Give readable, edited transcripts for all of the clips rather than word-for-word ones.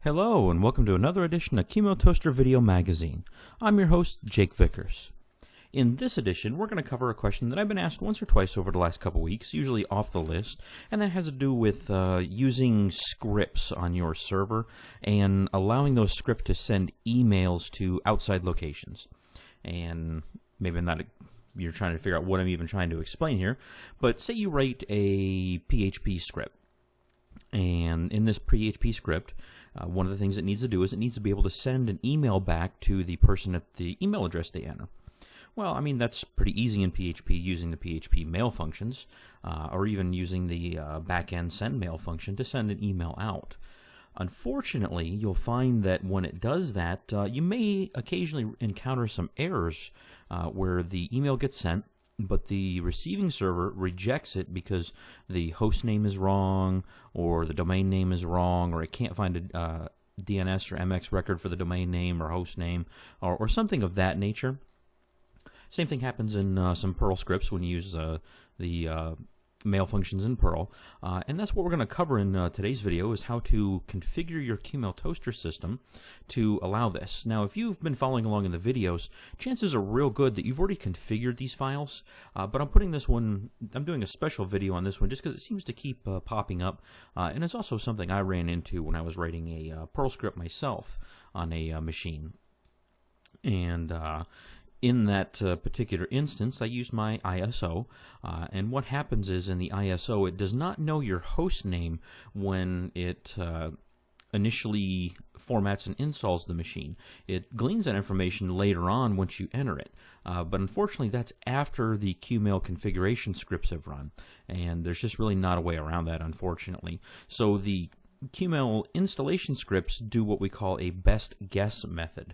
Hello and welcome to another edition of Qmailtoaster Video Magazine. I'm your host, Jake Vickers. In this edition, we're going to cover a question that I've been asked once or twice over the last couple weeks, usually off the list, and that has to do with using scripts on your server and allowing those scripts to send emails to outside locations. And maybe you're trying to figure out what I'm even trying to explain here, but say you write a PHP script. And in this PHP script, one of the things it needs to do is it needs to be able to send an email back to the person at the email address they enter. Well, I mean, that's pretty easy in PHP using the PHP mail functions, or even using the backend send mail function to send an email out. Unfortunately, you'll find that when it does that, you may occasionally encounter some errors where the email gets sent, but the receiving server rejects it because the host name is wrong, or the domain name is wrong, or it can't find a DNS or MX record for the domain name or host name, or something of that nature. Same thing happens in some Perl scripts when you use the mail functions in Perl, and that's what we're going to cover in today's video, is how to configure your Qmailtoaster system to allow this. Now, if you've been following along in the videos, chances are real good that you've already configured these files, but I'm doing a special video on this one just because it seems to keep popping up, and it's also something I ran into when I was writing a Perl script myself on a machine. And in that particular instance, I used my ISO, and what happens is in the ISO, it does not know your host name when it initially formats and installs the machine. It gleans that information later on once you enter it, but unfortunately that's after the Qmail configuration scripts have run, and there's just really not a way around that, unfortunately. So the Qmail installation scripts do what we call a best guess method.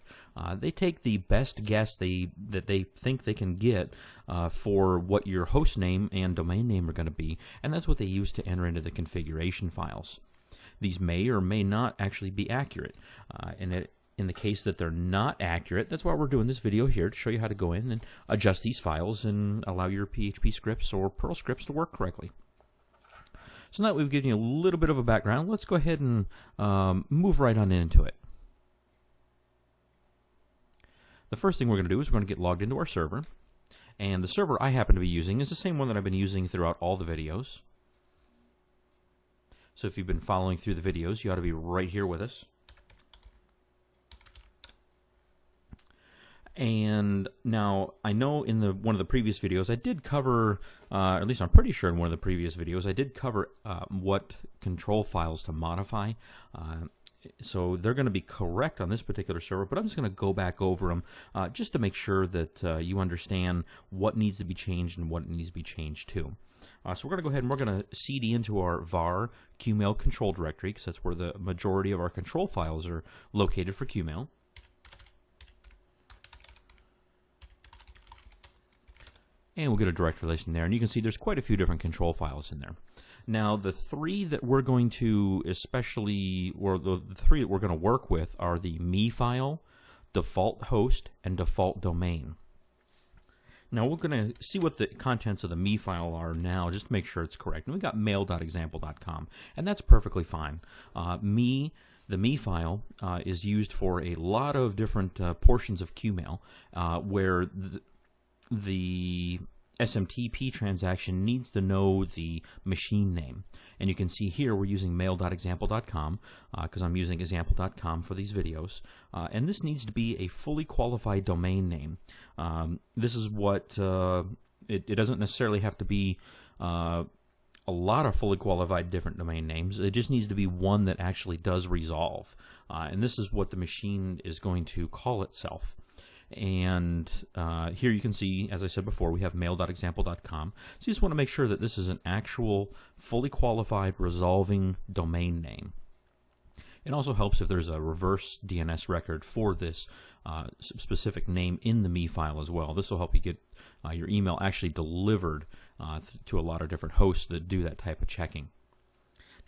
They take the best guess that they think they can get for what your host name and domain name are going to be, and that's what they use to enter into the configuration files. These may or may not actually be accurate. In the case that they're not accurate, that's why we're doing this video here, to show you how to go in and adjust these files and allow your PHP scripts or Perl scripts to work correctly. So now that we've given you a little bit of a background, let's go ahead and move right on into it. The first thing we're going to do is we're going to get logged into our server. And the server I happen to be using is the same one that I've been using throughout all the videos. So if you've been following through the videos, you ought to be right here with us. And now, I know in one of the previous videos I did cover, at least I'm pretty sure in one of the previous videos, I did cover what control files to modify. So they're going to be correct on this particular server, but I'm just going to go back over them just to make sure that you understand what needs to be changed and what needs to be changed to. So we're going to go ahead and we're going to cd into our var Qmail control directory, because that's where the majority of our control files are located for Qmail. And we'll get a direct relation there, and you can see there's quite a few different control files in there. Now, the three that we're going to the three that we're going to work with are the me file, default host, and default domain. Now, we're going to see what the contents of the me file are now, just to make sure it's correct. And we got mail.example.com, and that's perfectly fine. The me file is used for a lot of different portions of Qmail, where the SMTP transaction needs to know the machine name. And you can see here we're using mail.example.com because I'm using example.com for these videos. And this needs to be a fully qualified domain name. This is what, it doesn't necessarily have to be a lot of fully qualified different domain names. It just needs to be one that actually does resolve. And this is what the machine is going to call itself. And here you can see, as I said before, we have mail.example.com. So you just want to make sure that this is an actual, fully qualified, resolving domain name. It also helps if there's a reverse DNS record for this specific name in the me file as well. This will help you get your email actually delivered to a lot of different hosts that do that type of checking.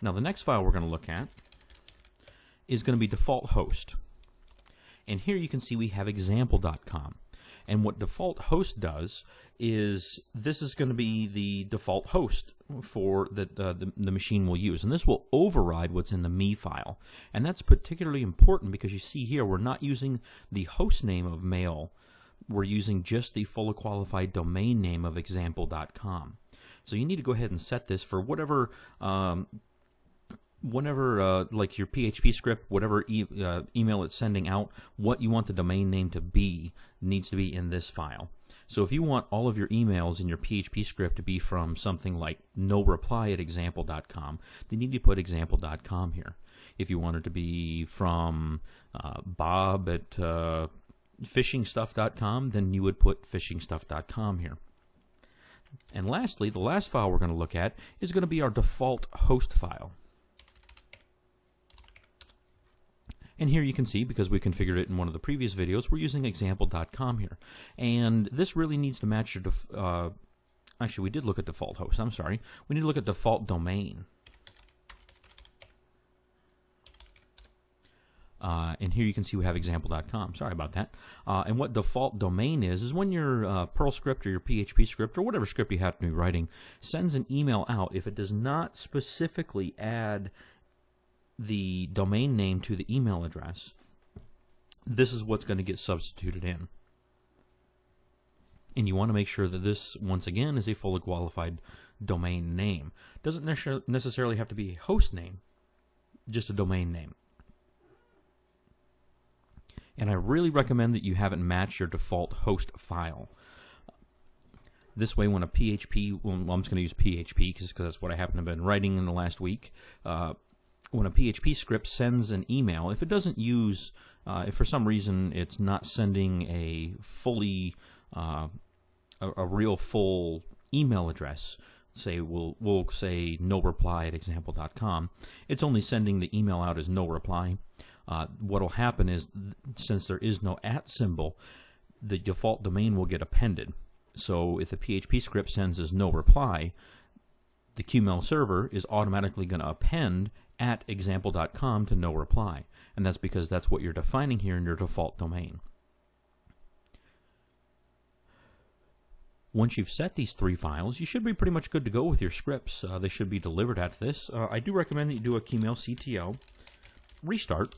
Now, the next file we're going to look at is going to be default host. And here you can see we have example.com. And what default host does is this is going to be the default host for the machine will use. And this will override what's in the me file. And that's particularly important because you see here we're not using the host name of mail. We're using just the fully qualified domain name of example.com. So you need to go ahead and set this for whatever like your PHP script, whatever email it's sending out, what you want the domain name to be needs to be in this file. So if you want all of your emails in your PHP script to be from something like no reply at example.com, then you need to put example.com here. If you want it to be from Bob at phishingstuff.com, then you would put phishingstuff.com here. And lastly, the last file we're going to look at is going to be our default host file. And here you can see, because we configured it in one of the previous videos, we're using example.com here. And this really needs to match your actually, we did look at default host. I'm sorry. We need to look at default domain. And here you can see we have example.com. Sorry about that. And what default domain is when your Perl script or your PHP script or whatever script you happen to be writing sends an email out, if it does not specifically add the domain name to the email address, this is what's going to get substituted in. And you want to make sure that this, once again, is a fully qualified domain name. Doesn't necessarily have to be a host name, just a domain name. And I really recommend that you have it match your default host file. This way, when a PHP, well, I'm just going to use PHP because that's what I happen to have been writing in the last week. When a PHP script sends an email, if it doesn't use, if for some reason it's not sending a fully, a real full email address, say we'll say no reply at example.com, it's only sending the email out as no reply. What will happen is, since there is no @ symbol, the default domain will get appended. So if the PHP script sends as no reply, the Qmail server is automatically going to append at example.com to no reply. And that's because that's what you're defining here in your default domain. Once you've set these 3 files, you should be pretty much good to go with your scripts. They should be delivered after this. I do recommend that you do a Qmail CTO, restart,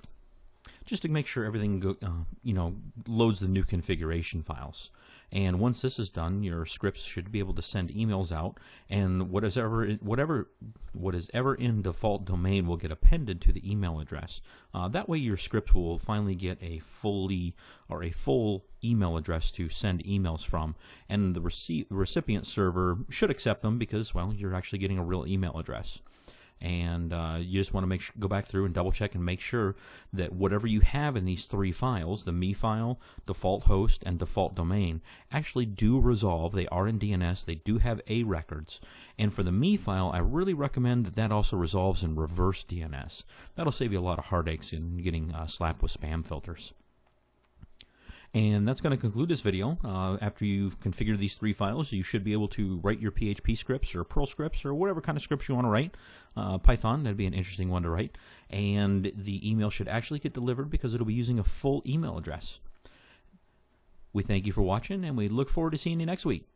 just to make sure everything loads the new configuration files. And once this is done, your scripts should be able to send emails out, and what is ever in default domain will get appended to the email address. That way your scripts will finally get a full email address to send emails from, and the recipient server should accept them because, well, you're actually getting a real email address. And you just want to go back through and double check and make sure that whatever you have in these 3 files, the me file, default host, and default domain, actually do resolve. They are in DNS. They do have A records. And for the me file, I really recommend that also resolves in reverse DNS. That'll save you a lot of heartaches in getting slapped with spam filters. And that's going to conclude this video. After you've configured these 3 files, you should be able to write your PHP scripts or Perl scripts or whatever kind of scripts you want to write. Python, that'd be an interesting one to write. And the email should actually get delivered because it'll be using a full email address. We thank you for watching, and we look forward to seeing you next week.